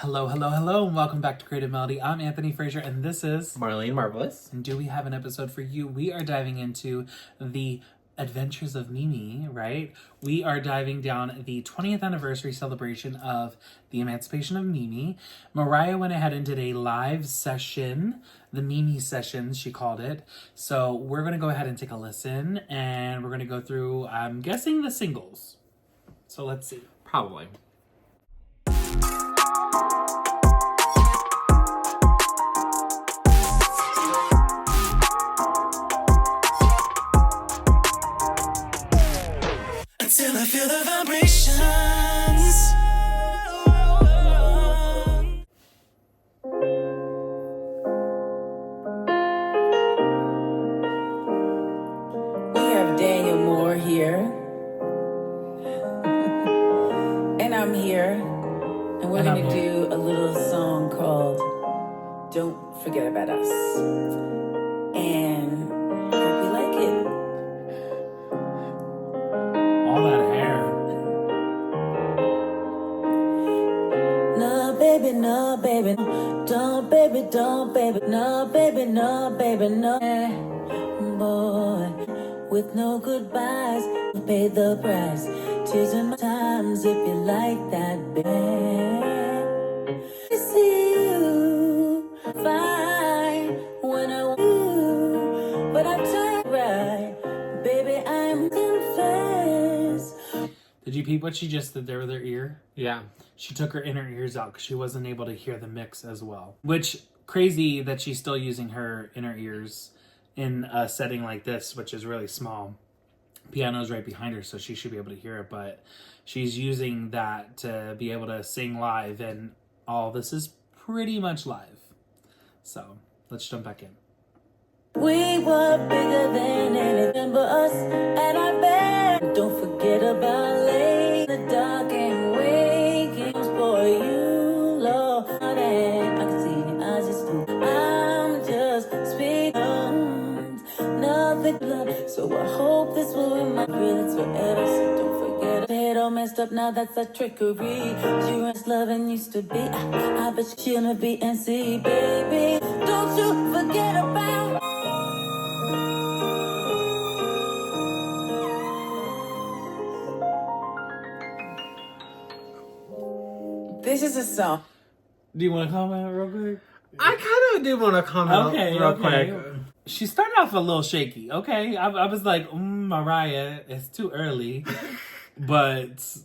Hello, hello, hello, and welcome back to Creative Melody. I'm Anthony Frazer, and this is Marlene Marvelous. And do we have an episode for you? We are diving into the adventures of Mimi, right? We are diving down the 20th anniversary celebration of the Emancipation of Mimi. Mariah went ahead and did a live session, the Mimi sessions, she called it. So we're going to go ahead and take a listen, and we're going to go through, I'm guessing, the singles. So let's see. Probably. Until I feel the vibrations. We have Daniel Moore here. And I'm here. And we're going to do a little song called Don't Forget About Us. And hope you like it. All that hair. No, baby, no, baby. Don't, baby, don't, baby. No, baby, no, baby, no. Boy, with no goodbyes, pay the price. Tears in my times if you like that, babe. I see you fine when I want you, but I turn right. Baby, I'm confessed. Did you peep what she just did there with her ear? Yeah. She took her inner ears out because she wasn't able to hear the mix as well. Which, crazy that she's still using her inner ears in a setting like this, which is really small. Piano's right behind her, so she should be able to hear it, but she's using that to be able to sing live, and all this is pretty much live. So, let's jump back in. We were bigger than anything but us at our bed. Don't forget about late in the dark and waking for you, Lord. And I can see in your eyes just do. I'm just speaking nothing blood. So I hope this will remind you it's forever. So don't forget it all messed up now. That's a trickery. You and loving used to be. I bet she'll be and see, baby. Don't you forget about. This is a song. Do you want to comment real quick? I kind of do want to comment real quick. She started off a little shaky. Okay, I was like, Mariah, it's too early. But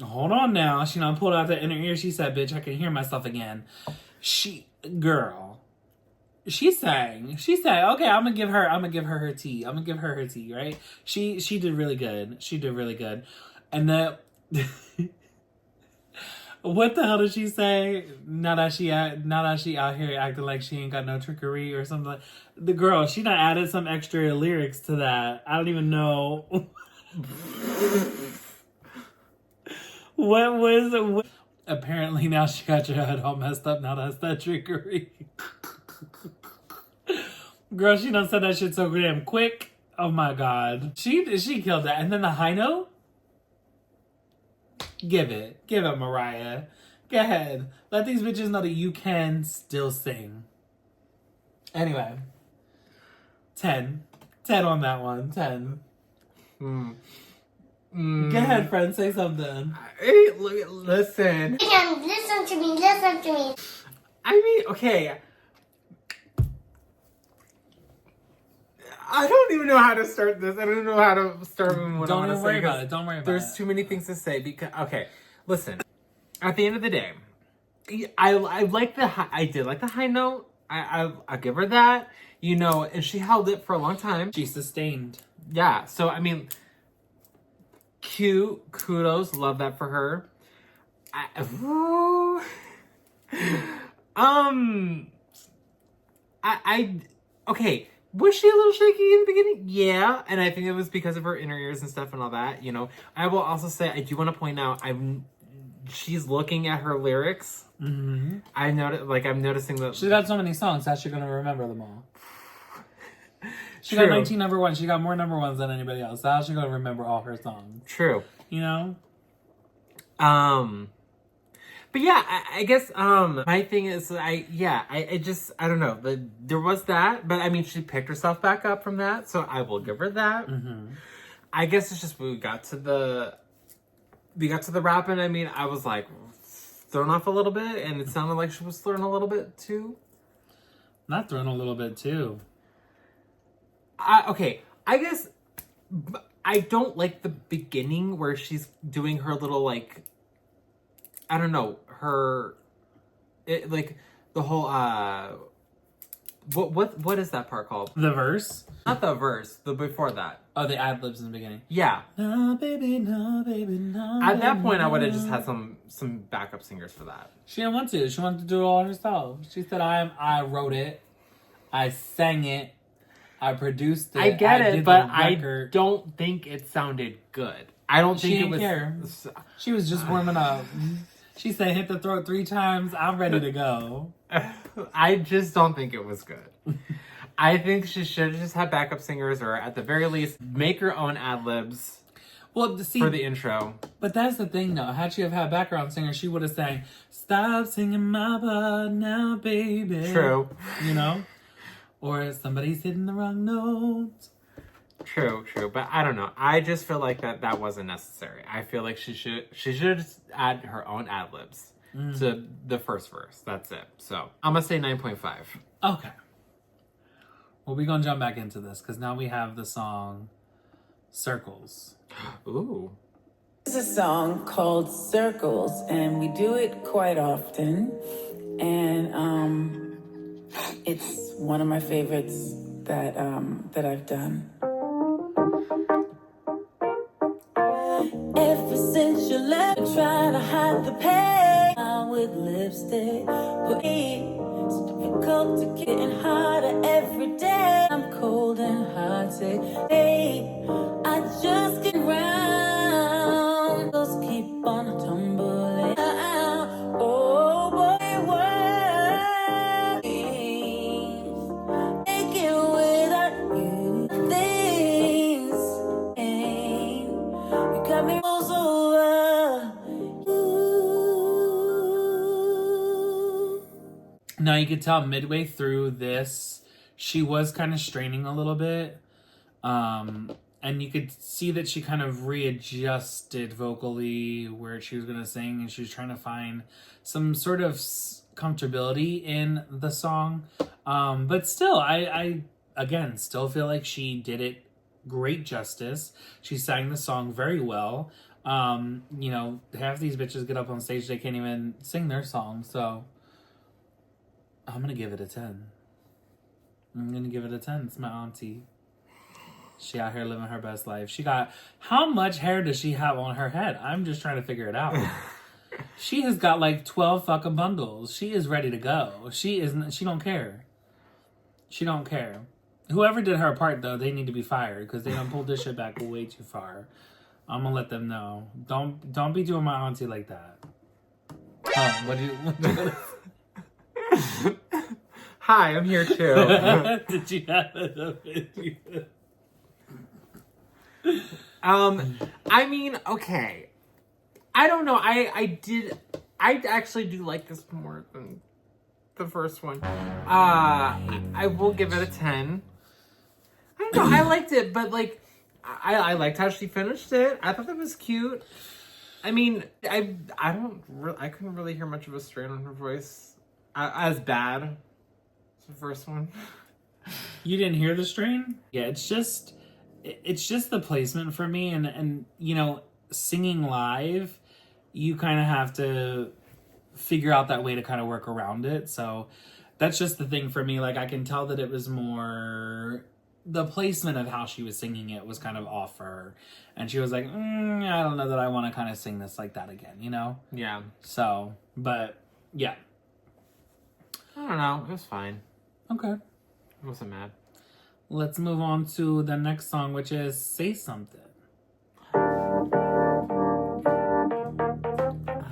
hold on now. She done pulled out the inner ear. She said, "Bitch, I can hear myself again." She sang. Okay, I'm gonna give her her tea. I'm gonna give her tea. Right? She did really good. She did really good. And the what the hell did she say? Now that she out here acting like she ain't got no trickery or something. The girl, she done added some extra lyrics to that. I don't even know. What? Apparently now she got your head all messed up. Now that's that trickery. Girl, she done said that shit so damn quick. Oh my god. She killed that. And then the high note? Give it, Mariah. Go ahead. Let these bitches know that you can still sing. Anyway. 10. 10 on that one. 10. Go ahead, friend. Say something. Hey, listen. Listen to me. I mean, okay. I don't even know how to start this. I don't know how to start what I want to say. Don't even worry about it. Don't worry about it. There's too many things to say because, okay, listen. At the end of the day, I did like the high note. I give her that, you know, and she held it for a long time. She sustained. Yeah, so I mean, cute, kudos, love that for her. Okay. Was she a little shaky in the beginning? Yeah, and I think it was because of her inner ears and stuff and all that, you know. I will also say, I do want to point out, she's looking at her lyrics. Mm-hmm. I'm noticing that She's got so many songs, how's she gonna remember them all? She got 19 number ones. She got more number ones than anybody else. How's she gonna remember all her songs? True. You know? But yeah, I guess my thing is I don't know. There was that, but I mean she picked herself back up from that, so I will give her that. I guess it's just we got to the rap, and I mean I was like thrown off a little bit, and it sounded like she was thrown a little bit too. Not thrown a little bit too. Okay, I guess I don't like the beginning where she's doing her little like, I don't know, like the whole what is that part called? The verse? Not the verse, the before that. Oh, the ad libs in the beginning. Yeah. No, baby, no, baby, no. At that point, I would have no. just had some backup singers for that. She didn't want to. She wanted to do it all herself. She said, I wrote it. I sang it. I produced it. I get it, did but the I record. don't think it sounded good. I don't think She it didn't was. care. She was just warming up. She said, hit the throat 3 times. I'm ready to go. I just don't think it was good. I think she should have just had backup singers, or at the very least, make her own ad libs Well, see, for the intro. but that's the thing, though. Had she have had background singer, she would have sang, "Stop singing my part now, baby." True. You know? Or somebody's hitting the wrong notes. True. But I don't know. I just feel like that wasn't necessary. I feel like she should just add her own ad libs to the first verse. That's it. So I'm gonna say 9.5. Okay. Well, we're going to jump back into this because now we have the song Circles. Ooh. There's a song called Circles, and we do it quite often. And it's one of my favorites that I've done. Ever since you left, I'm trying to hide the pain. With lipstick, but it's difficult to getting harder every day. I'm cold and hearted. Hey, I just get round. Those keep on tumbling. Oh boy, worries. Make it without you. Things ain't. You got me rolls over. Now you could tell midway through this, she was kind of straining a little bit. And you could see that she kind of readjusted vocally where she was going to sing, and she was trying to find some sort of comfortability in the song. But still, I again, still feel like she did it great justice. She sang the song very well. You know, half these bitches get up on stage, they can't even sing their song, so I'm going to give it a 10. I'm going to give it a 10. It's my auntie. She out here living her best life. She got... How much hair does she have on her head? I'm just trying to figure it out. She has got like 12 fucking bundles. She is ready to go. She don't care. She don't care. Whoever did her part, though, they need to be fired because they done pulled this shit back way too far. I'm going to let them know. Don't be doing my auntie like that. Oh, what do you Hi, I'm here too. Did you have it? I mean, okay. I don't know. I actually do like this more than the first one. I will give it a 10. I don't know. I liked it, but like, I liked how she finished it. I thought that was cute. I mean, I couldn't really hear much of a strain on her voice. As bad as the first one. You didn't hear the strain? Yeah, it's just the placement for me, and you know, singing live, you kind of have to figure out that way to kind of work around it. So that's just the thing for me. Like, I can tell that it was more the placement of how she was singing it was kind of off for her, and she was like, I don't know that I want to kind of sing this like that again, you know? Yeah. So, but yeah. I don't know. It was fine. Okay. I wasn't mad. Let's move on to the next song, which is Say Something.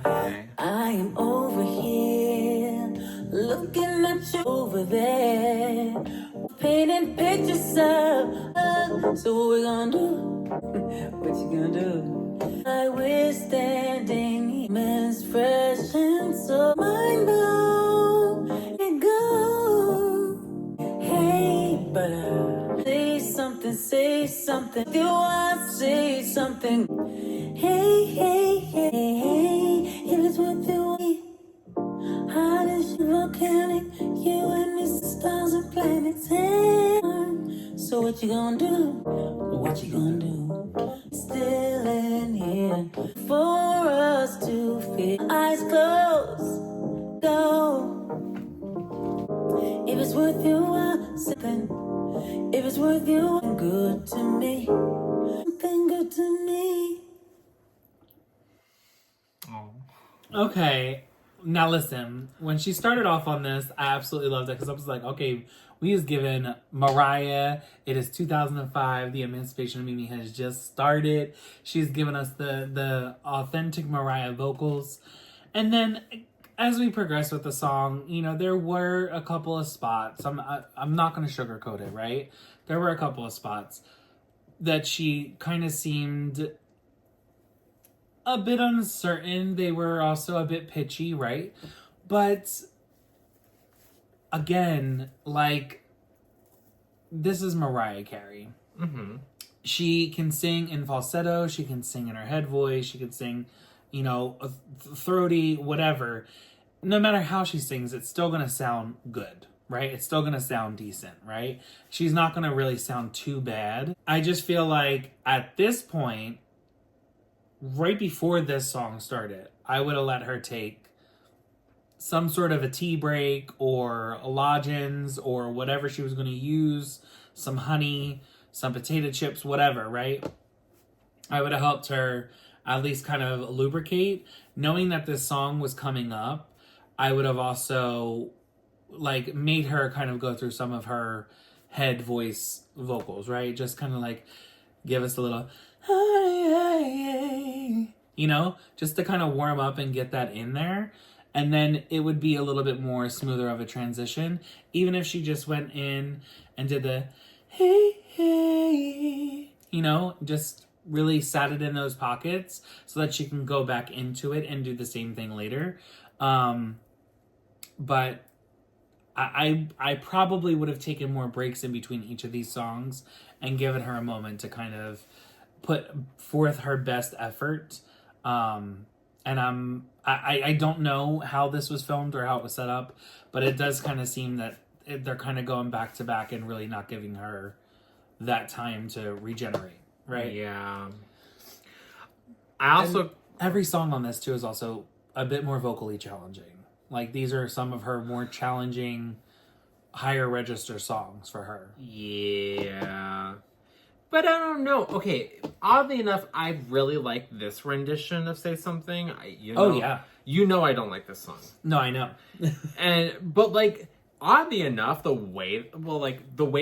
Okay. I am over here, looking at you over there, painting pictures up. So what we gonna do? What you gonna do? I we're standing, men's fresh and so mind blown and go. Hey, bird, say something. Do I say something? Hey, hey, hey, hey, if it's worth it. Hot as volcanic, you and me, stars and planets. Hey, so what you gonna do? What you gonna do? Still in here for us to feel. Eyes closed, go. If it's worth you, I'll sipping. If it's worth you, good to me. Something good to me. Oh. Okay, now listen. When she started off on this, I absolutely loved it because I was like, okay, we is given Mariah. It is 2005. The Emancipation of Mimi has just started. She's given us the authentic Mariah vocals, and then as we progress with the song, you know, there were a couple of spots. I'm not going to sugarcoat it, right? There were a couple of spots that she kind of seemed a bit uncertain. They were also a bit pitchy, right? But again, like, this is Mariah Carey. Mm-hmm. She can sing in falsetto, she can sing in her head voice, she can sing, you know, throaty, whatever. No matter how she sings, it's still gonna sound good, right? It's still gonna sound decent, right? She's not gonna really sound too bad. I just feel like at this point, right before this song started, I would have let her take some sort of a tea break or a lodgings or whatever she was going to use, some honey, some potato chips, whatever, right? I would have helped her at least kind of lubricate. Knowing that this song was coming up, I would have also like made her kind of go through some of her head voice vocals, right? Just kind of like give us a little, you know, just to kind of warm up and get that in there. And then it would be a little bit more smoother of a transition. Even if she just went in and did the, hey, hey, you know, just really sat it in those pockets so that she can go back into it and do the same thing later. But I probably would have taken more breaks in between each of these songs and given her a moment to kind of put forth her best effort. And I don't know how this was filmed or how it was set up, but it does kind of seem that they're kind of going back to back and really not giving her that time to regenerate, right? Yeah. I also... And every song on this, too, is also a bit more vocally challenging. Like, these are some of her more challenging, higher register songs for her. Yeah. But I don't know. Okay, oddly enough, I really like this rendition of Say Something. Oh, yeah. You know I don't like this song. No, I know. But like, oddly enough, the way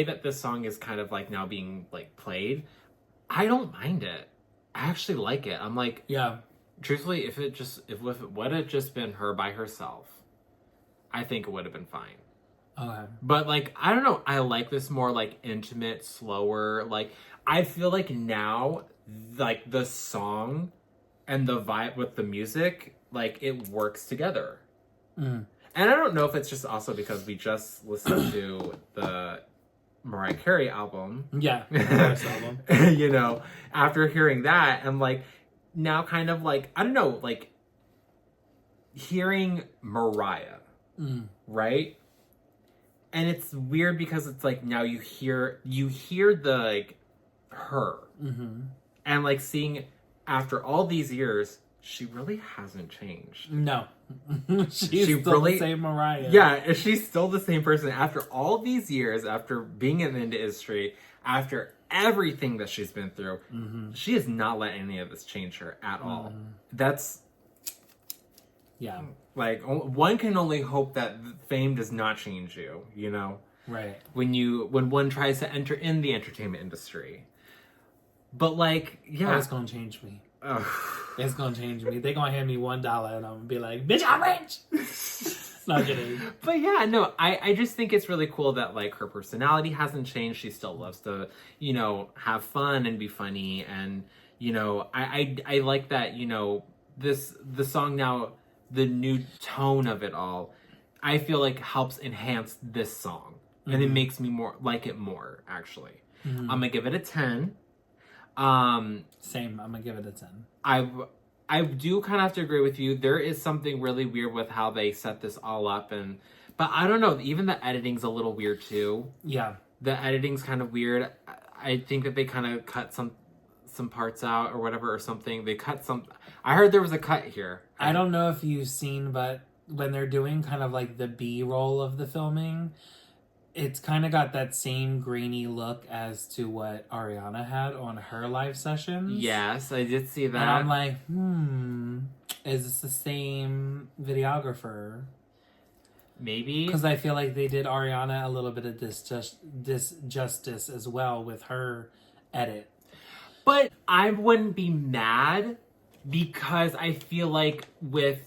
that this song is kind of like now being like played, I don't mind it. I actually like it. I'm like, yeah. Truthfully, if it would have just been her by herself, I think it would have been fine. Okay. But like, I don't know, I like this more like intimate, slower, like I feel like now like the song and the vibe with the music, like it works together. And I don't know if it's just also because we just listened to the Mariah Carey album. Yeah. Album. You know, after hearing that, I'm like now kind of like, I don't know, like hearing Mariah, right? And it's weird because it's like now you hear the like her, and like seeing after all these years, she really hasn't changed. No, she's still really, the same Mariah. Yeah, she's still the same person after all these years, after being in the industry, after everything that she's been through. She has not let any of this change her at all. That's like one can only hope that fame does not change you. You know, right? When one tries to enter in the entertainment industry, but like, yeah, it's gonna change me. It's gonna change me. They're gonna hand me $1 and I'm gonna be like, bitch, I'm rich. Not kidding. But yeah, no, I just think it's really cool that like her personality hasn't changed. She still loves to, you know, have fun and be funny. And, you know, I like that, you know, the song now the new tone of it all, I feel like helps enhance this song. And it makes me more like it more, actually. I'm gonna give it a 10. Same. I'm gonna give it a 10. I do kind of have to agree with you. There is something really weird with how they set this all up, but I don't know. Even the editing's a little weird too. Yeah. The editing's kind of weird. I think that they kind of cut some parts out or whatever or something. They cut some. I heard there was a cut here. I don't know if you've seen, but when they're doing kind of like the B-roll of the filming, it's kind of got that same grainy look as to what Ariana had on her live sessions. Yes, I did see that. And I'm like, is this the same videographer? Maybe. Because I feel like they did Ariana a little bit of disjustice as well with her edit. But I wouldn't be mad because I feel like with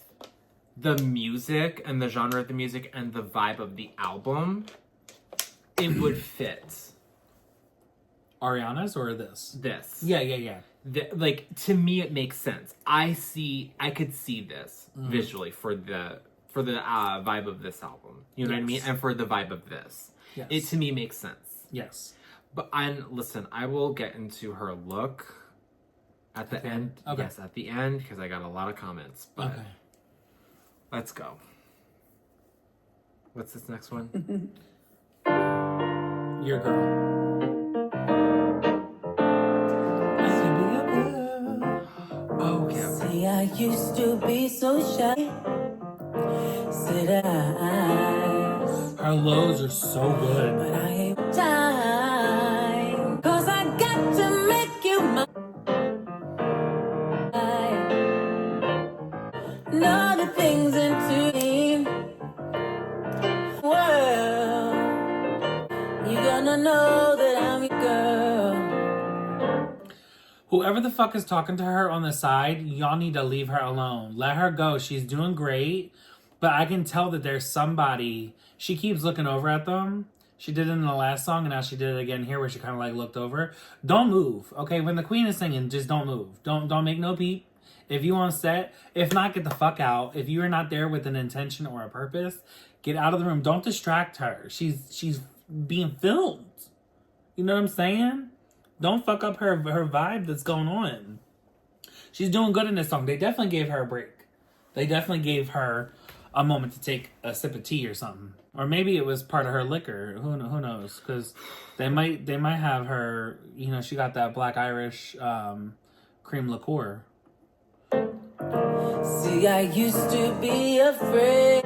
the music and the genre of the music and the vibe of the album, it would fit. Ariana's or this? This. Yeah. Like, to me, it makes sense. I could see this visually for the vibe of this album. You know what I mean? And for the vibe of this. Yes. It, to me, makes sense. Yes. But listen, I will get into her look at the end. Okay. Yes, at the end, because I got a lot of comments. But Okay. let's go. What's this next one? Your girl. Okay. See, I used to be so shy. Said Her lows are so good. but I ain't time. 'Cause I got to make you mine. Know the things into me. Well, you gonna know that I'm your girl. Whoever the fuck is talking to her on the side, y'all need to leave her alone. Let her go. She's doing great. But I can tell that there's somebody. She keeps looking over at them. She did it in the last song, and now she did it again here, where she kind of like looked over. Don't move, okay? When the queen is singing, just don't move. Don't make no peep. If you on set, if not, get the fuck out. If you are not there with an intention or a purpose, get out of the room. Don't distract her. She's being filmed. You know what I'm saying? Don't fuck up her vibe that's going on. She's doing good in this song. They definitely gave her a break. They definitely gave her a moment to take a sip of tea or something, or maybe it was part of her liquor. Who knows? Because they might have her. You know, she got that Black Irish cream liqueur. See, I used to be afraid,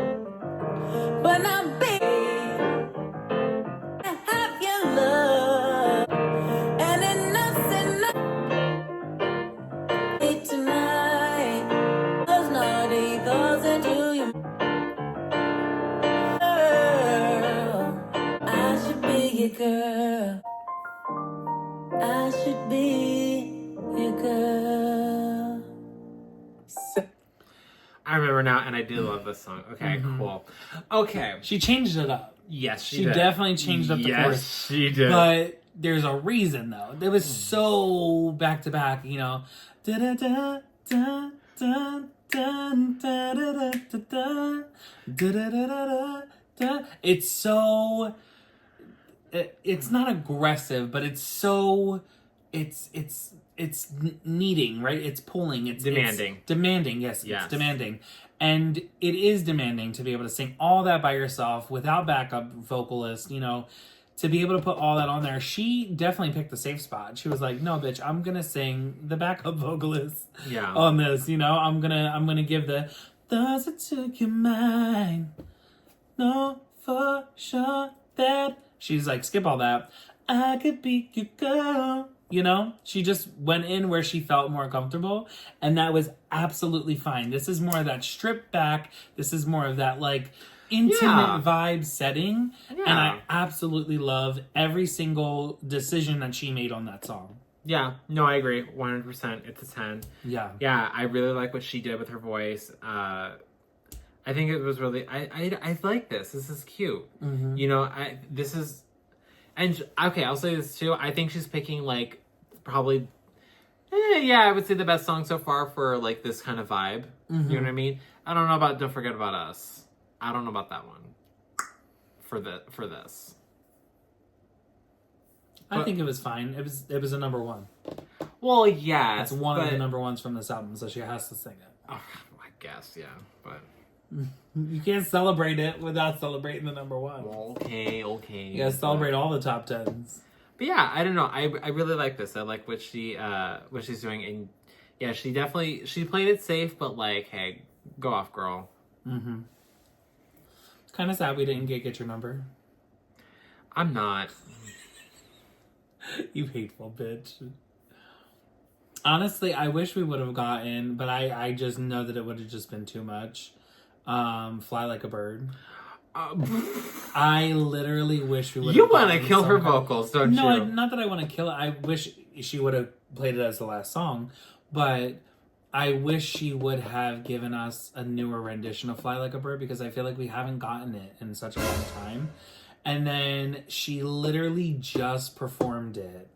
but now, baby, I have your love, and enough tonight. Those naughty thoughts into you, girl. I should be your girl. I should be your girl. I remember now, and I do love this song. Okay, cool. Okay. She changed it up. Yes, she She did. definitely changed up the chorus. Yes, she did. But there's a reason though. It was so back to back, you know. Da da da da da da da da da da da da da da. It's so. It's not aggressive, but it's so. It's needing, right? It's pulling. It's demanding. It's demanding, yes. It's demanding. And it is demanding to be able to sing all that by yourself without backup vocalist, you know, to be able to put all that on there. She definitely picked the safe spot. She was like, no, bitch, I'm going to sing the backup vocalist on this, you know. I'm going to give the thoughts that took your mind. No, for sure that. She's like, skip all that. I could be your girl. You know, she just went in where she felt more comfortable, and that was absolutely fine. This is more of that stripped back. This is more of that like intimate vibe setting, and I absolutely love every single decision that she made on that song. Yeah, no, I agree, 100%. It's a 10. Yeah, I really like what she did with her voice. I think it was really. I like this. This is cute. You know, this is. And okay, I'll say this too. I think she's picking like probably, I would say the best song so far for like this kind of vibe. You know what I mean? I don't know about Don't Forget About Us. I don't know about that one. For this. I think it was fine. It was a number one. Well, yes. It's one of the number ones from this album, so she has to sing it. Oh, I guess, yeah. But you can't celebrate it without celebrating the number one. Okay. You gotta celebrate all the top tens. But yeah, I don't know. I really like this. I like what she's doing, and yeah, she played it safe, but like, hey, go off, girl. Mm-hmm. Kind of sad we didn't get your number. I'm not. You hateful bitch. Honestly, I wish we would have gotten, but I just know that it would have just been too much. Fly Like a Bird. I literally wish we would have. You want to kill her vocals, don't you? No, not that I want to kill it. I wish she would have played it as the last song, but I wish she would have given us a newer rendition of Fly Like a Bird, because I feel like we haven't gotten it in such a long time. And then she literally just performed it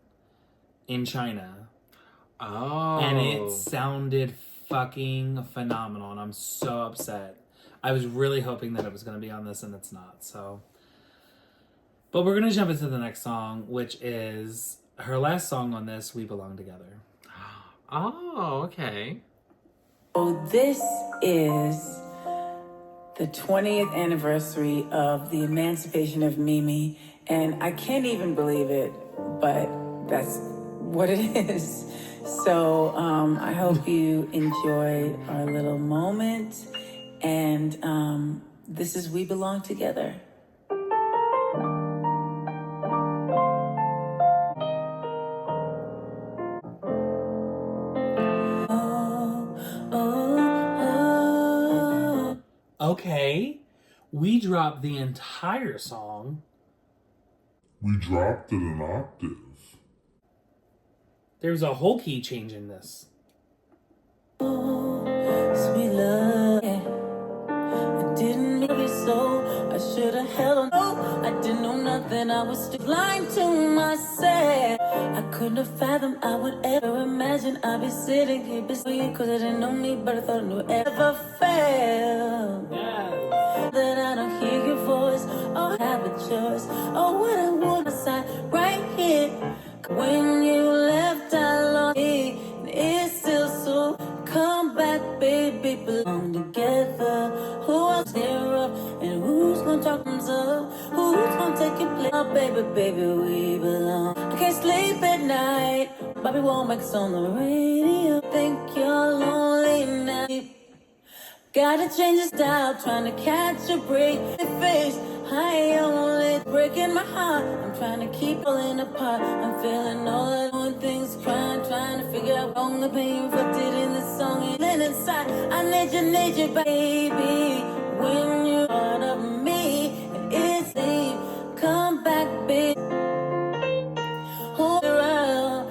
in China. Oh. And it sounded fucking phenomenal, and I'm so upset. I was really hoping that it was going to be on this, and it's not, so. But we're going to jump into the next song, which is her last song on this, We Belong Together. Oh, okay. So this is the 20th anniversary of the Emancipation of Mimi, and I can't even believe it, but that's what it is. So I hope you enjoyed our little moment, and this is We Belong Together. Okay, we dropped the entire song. We dropped it an octave. There's a whole key change in this. Sweet love, I didn't know it, so I should have held on. Oh, I didn't know nothing, I was still blind to myself. I couldn't have fathomed I would ever imagine I'd be sitting here beside you, cause I didn't know me, but I thought I knew ever felt. That I don't hear your voice, or have a choice, or what I want aside right here. When you left, I lost it, and it's still so. Come back, baby, belong together. Who else here up, and who's gonna talk thumbs up? Who's gonna take your place? Oh, baby, baby, we belong. I can't sleep at night, Bobby Womack's on the radio. Think you're lonely now. Gotta change the style, trying to catch a break. Face, I only breaking my heart. I'm trying to keep falling apart. I'm feeling all that doing things, trying to figure out wrong the pain reflected in the song. And then inside, I need you, baby. When you're part of me, and it's deep. Come back, baby. Hold around,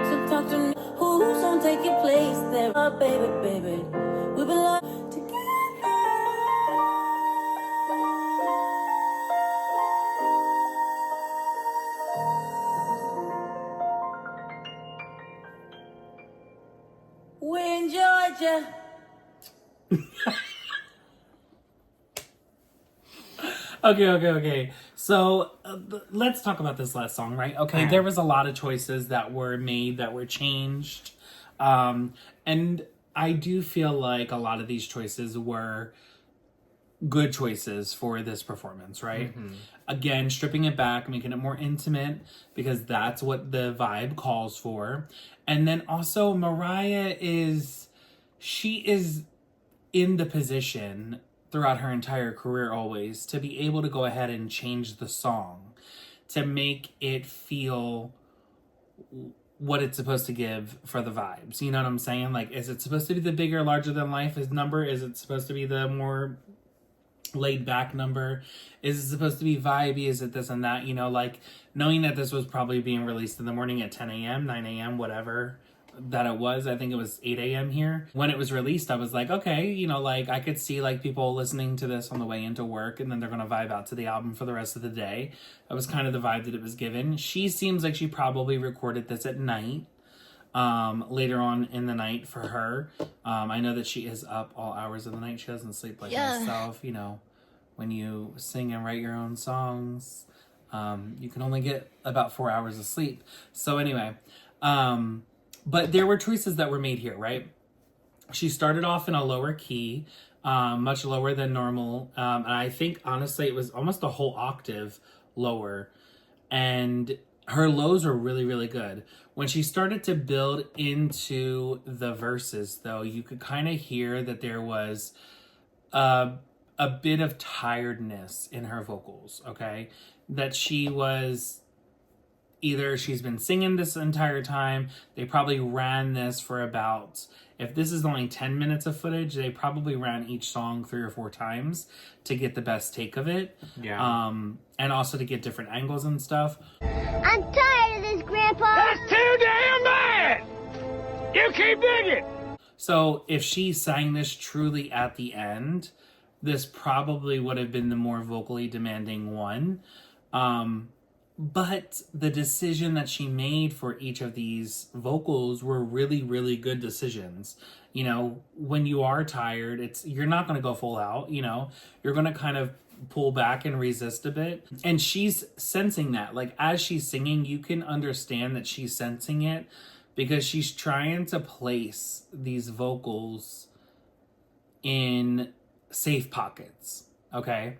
so talk to me. Who's gonna take your place there? Oh, baby, baby, we belong together. We're in Georgia. Okay. So let's talk about this last song, right? Okay, there was a lot of choices that were made, that were changed. And I do feel like a lot of these choices were good choices for this performance, right? Mm-hmm. Again, stripping it back, making it more intimate, because that's what the vibe calls for. And then also Mariah she is in the position throughout her entire career always to be able to go ahead and change the song to make it feel what it's supposed to give for the vibes. You know what I'm saying? Like, is it supposed to be the bigger, larger than life number? Is it supposed to be the more laid back number? Is it supposed to be vibey? Is it this and that? You know, like, knowing that this was probably being released in the morning at 10 a.m., 9 a.m., whatever that it was. I think it was 8 a.m. here. When it was released, I was like, okay, you know, like, I could see, like, people listening to this on the way into work, and then they're gonna vibe out to the album for the rest of the day. That was kind of the vibe that it was given. She seems like she probably recorded this at night. later on in the night for her. I know that she is up all hours of the night. She doesn't sleep like myself. You know, when you sing and write your own songs, you can only get about 4 hours of sleep. So anyway, but there were choices that were made here, right? She started off in a lower key, much lower than normal. And I think, honestly, it was almost a whole octave lower. And her lows were really, really good. When she started to build into the verses, though, you could kind of hear that there was a bit of tiredness in her vocals, okay? That she was... Either she's been singing this entire time, they probably ran this for about, if this is only 10 minutes of footage, they probably ran each song 3 or 4 times to get the best take of it. Yeah. And also to get different angles and stuff. I'm tired of this, Grandpa. That's too damn bad! You keep digging! So if she sang this truly at the end, this probably would have been the more vocally demanding one. But the decision that she made for each of these vocals were really, really good decisions. You know, when you are tired, you're not going to go full out, you know, you're going to kind of pull back and resist a bit. And she's sensing that. Like, as she's singing, you can understand that she's sensing it because she's trying to place these vocals in safe pockets, okay?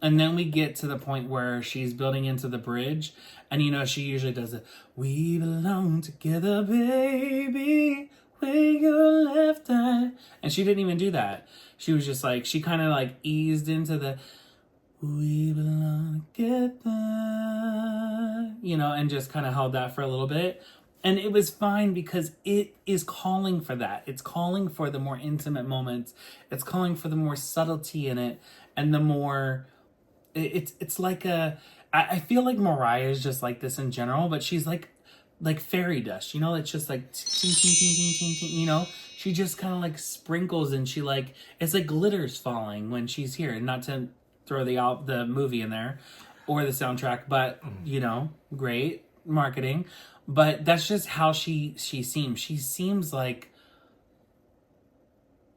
And then we get to the point where she's building into the bridge. And, you know, she usually does it. We belong together, baby. Where your left eye. And she didn't even do that. She was just like, she kind of like eased into the, we belong together. You know, and just kind of held that for a little bit. And it was fine because it is calling for that. It's calling for the more intimate moments. It's calling for the more subtlety in it. And the more... It's like I feel like Mariah is just like this in general, but she's like fairy dust, you know? It's just like, ting, ting, ting, ting, ting, ting, you know? She just kind of like sprinkles and she like, it's like glitters falling when she's here. And not to throw the movie in there or the soundtrack, but, you know, great marketing. But that's just how she seems. She seems like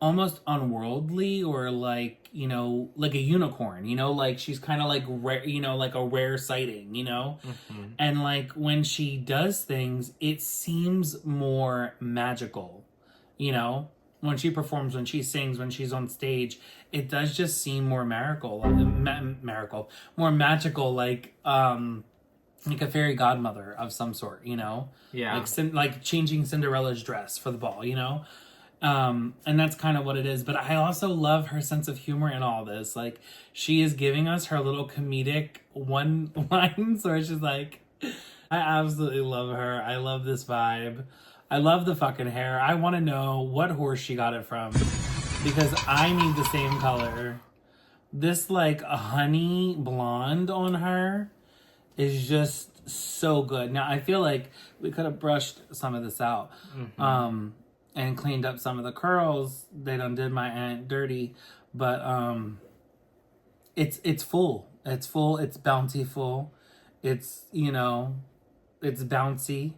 almost unworldly or like, you know, like a unicorn, you know, like she's kind of like rare, you know, like a rare sighting, you know. And like when she does things, it seems more magical, you know, when she performs, when she sings, when she's on stage, it does just seem more more magical, like a fairy godmother of some sort, you know. Yeah. Like changing Cinderella's dress for the ball, you know. And that's kind of what it is. But I also love her sense of humor in all this. Like, she is giving us her little comedic one-lines where she's like, I absolutely love her. I love this vibe. I love the fucking hair. I want to know what horse she got it from because I need the same color. This, like, honey blonde on her is just so good. Now, I feel like we could have brushed some of this out. And cleaned up some of the curls. They done did my aunt dirty. But it's full. It's full. It's bountiful. It's, you know, it's bouncy.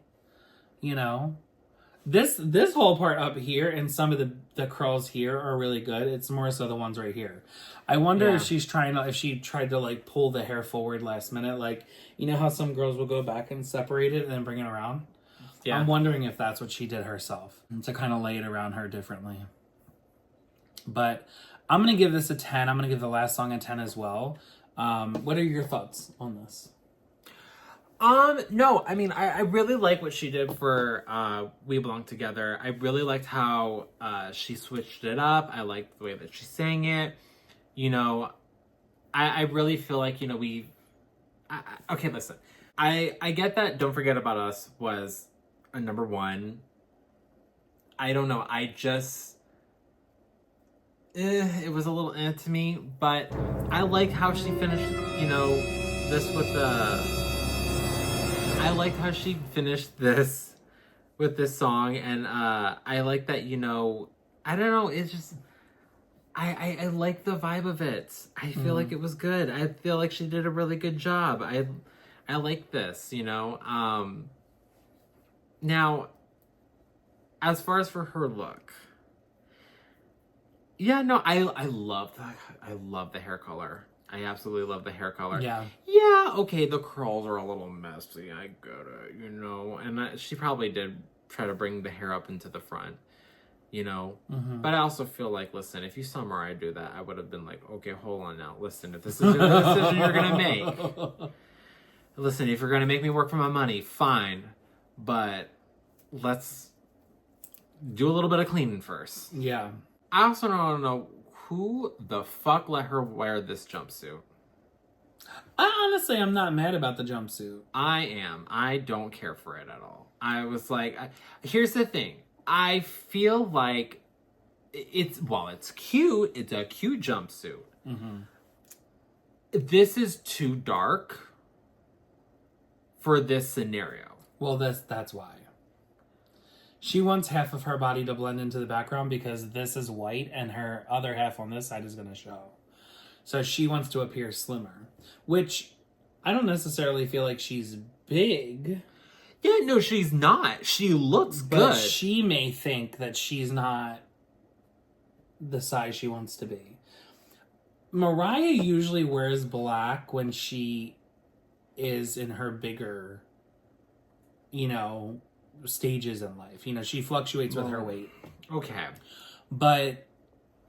You know. This whole part up here and some of the curls here are really good. It's more so the ones right here. I wonder if she tried to like pull the hair forward last minute. Like, you know how some girls will go back and separate it and then bring it around? Yeah. I'm wondering if that's what she did herself to kind of lay it around her differently. But I'm going to give this a 10. I'm going to give the last song a 10 as well. What are your thoughts on this? No, I mean, I really like what she did for We Belong Together. I really liked how she switched it up. I liked the way that she sang it. You know, I really feel like, you know, okay, listen. I get that Don't Forget About Us was a number 1. I don't know. I just... it was a little to me, but I like how she finished, you know, this with the... I liked how she finished this with this song, and I like that, you know, I don't know, it's just... I like the vibe of it. I feel like it was good. I feel like she did a really good job. I like this, you know. Now, as far as for her look, yeah, no, I love the hair color. I absolutely love the hair color. Yeah. Yeah, okay, the curls are a little messy. I get it, And she probably did try to bring the hair up into the front, Mm-hmm. But I also feel like, listen, if you saw Mariah do that, I would have been like, okay, hold on now. Listen, if this is the decision you're going to make, listen, if you're going to make me work for my money, fine. But let's do a little bit of cleaning first. Yeah. I also don't know who the fuck let her wear this jumpsuit. I'm not mad about the jumpsuit. I am. I don't care for it at all. I was like, here's the thing. I feel like it's cute. It's a cute jumpsuit. Mm-hmm. This is too dark for this scenario. Well, that's why. She wants half of her body to blend into the background because this is white and her other half on this side is going to show. So she wants to appear slimmer, which I don't necessarily feel like she's big. Yeah, no, she's not. She looks But good. she may think that she's not the size she wants to be. Mariah usually wears black when she is in her bigger, stages in life. She fluctuates with her weight. Okay. But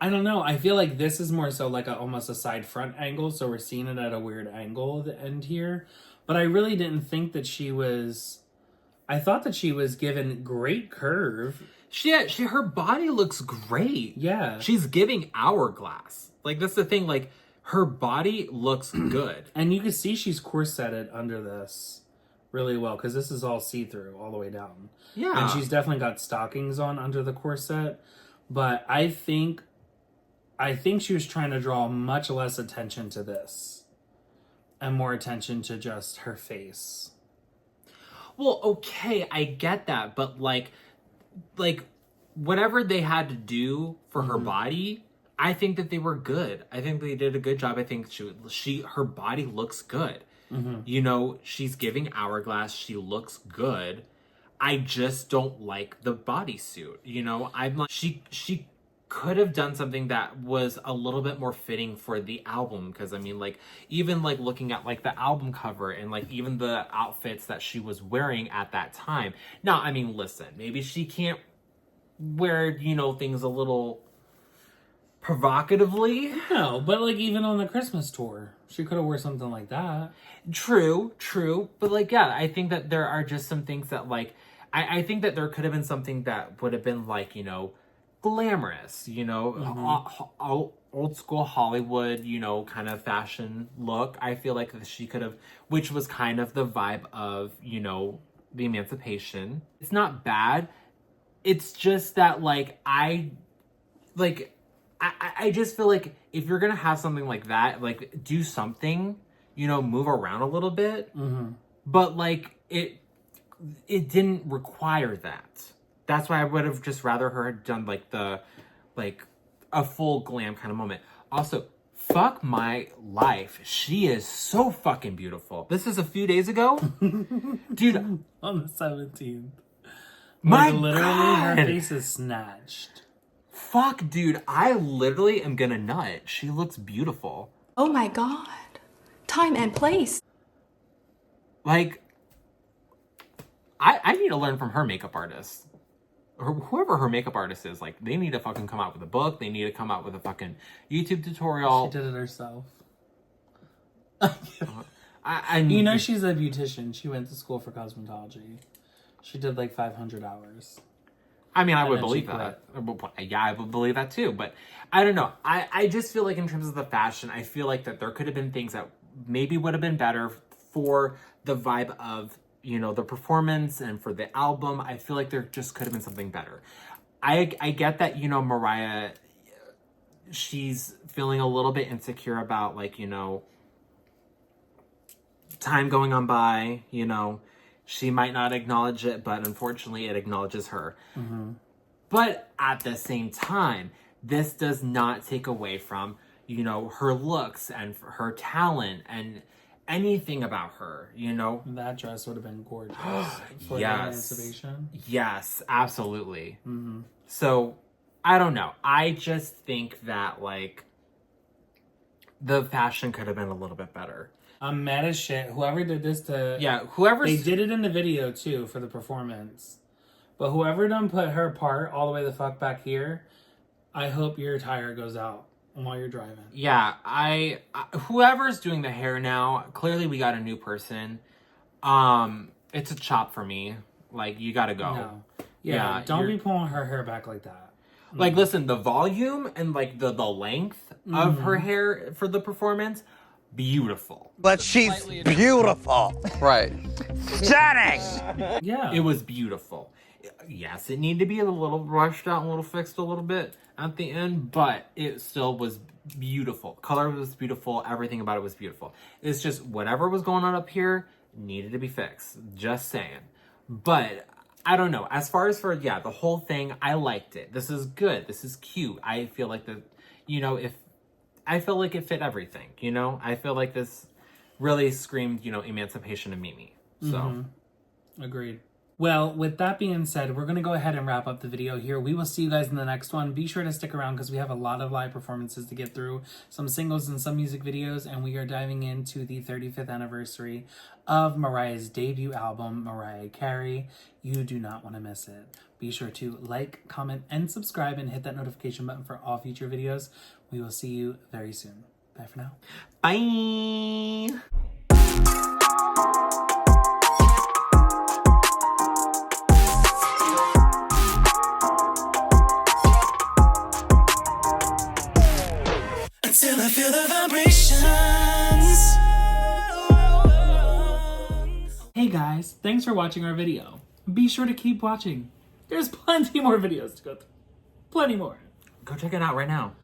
I don't know. I feel like this is more so like almost a side front angle, so we're seeing it at a weird angle at the end here. But I really didn't think that she was. I thought that she was given great curve. Her body looks great. Yeah. She's giving hourglass. Like, that's the thing. Like, her body looks good. And you can see she's corseted under this really well because this is all see-through all the way down. Yeah. And she's definitely got stockings on under the corset. But I think she was trying to draw much less attention to this and more attention to just her face. Well, okay, I get that, but like whatever they had to do for her body, I think that they were good. I think they did a good job. I think her body looks good. Mm-hmm. She's giving hourglass. She looks good. I just don't like the bodysuit. I'm like, she could have done something that was a little bit more fitting for the album, because even looking at the album cover and even the outfits that she was wearing at that time. Now, listen, maybe she can't wear things a little provocatively. No, but even on the Christmas tour, she could have wore something like that. True, but yeah, I think that there are just some things that I think that there could have been something that would have been glamorous, old school Hollywood, kind of fashion look. I feel like she could have, which was kind of the vibe of, the Emancipation. It's not bad. It's just that I just feel like if you're gonna have something like that, do something, move around a little bit. Mm-hmm. But it didn't require that. That's why I would have just rather her had done a full glam kind of moment. Also, fuck my life. She is so fucking beautiful. This is a few days ago. Dude. On the 17th. Literally, her face is snatched. Fuck, dude. I literally am gonna nut. She looks beautiful. Oh my God. Time and place. I need to learn from her makeup artist. Or whoever her makeup artist is, they need to fucking come out with a book. They need to come out with a fucking YouTube tutorial. She did it herself. I she's a beautician. She went to school for cosmetology. She did 500 hours. I would believe that. Yeah, I would believe that too. But I don't know. I just feel in terms of the fashion, I feel that there could have been things that maybe would have been better for the vibe of the performance and for the album. I feel like there just could have been something better. I get that, Mariah, she's feeling a little bit insecure about time going on by, she might not acknowledge it, but unfortunately it acknowledges her. Mm-hmm. But at the same time, this does not take away from, her looks and her talent anything about her, you know? That dress would have been gorgeous for the Yes. Emancipation. Yes, absolutely. So, I don't know. I just think that, like, the fashion could have been a little bit better. I'm mad as shit. Whoever did this to... Yeah, whoever's... They did it in the video, too, for the performance. But whoever done put her part all the way the fuck back here, I hope your tire goes out while you're driving. Yeah, I whoever's doing the hair now, clearly we got a new person. It's a chop for me. Like, you gotta go. No. Yeah, don't be pulling her hair back like that. Like, listen, the volume and, like, the length of her hair for the performance, beautiful. But she's beautiful. Right. Stunning! Yeah. It was beautiful. Yes, it needed to be a little brushed out, a little fixed a little bit at the end, but it still was beautiful. Color was beautiful. Everything about it was beautiful. It's just whatever was going on up here needed to be fixed. Just saying. But I don't know. As far as for, yeah, the whole thing, I liked it. This is good. This is cute. I feel like I feel like it fit everything, you know? I feel like this really screamed, you know, Emancipation of Mimi. So. Agreed. Well, with that being said, we're going to go ahead and wrap up the video here. We will see you guys in the next one. Be sure to stick around because we have a lot of live performances to get through, some singles and some music videos, and we are diving into the 35th anniversary of Mariah's debut album, Mariah Carey. You do not want to miss it. Be sure to like, comment, and subscribe and hit that notification button for all future videos. We will see you very soon. Bye for now. Bye! Until I feel the vibrations. Hey guys, thanks for watching our video. Be sure to keep watching. There's plenty more videos to go through. Plenty more. Go check it out right now.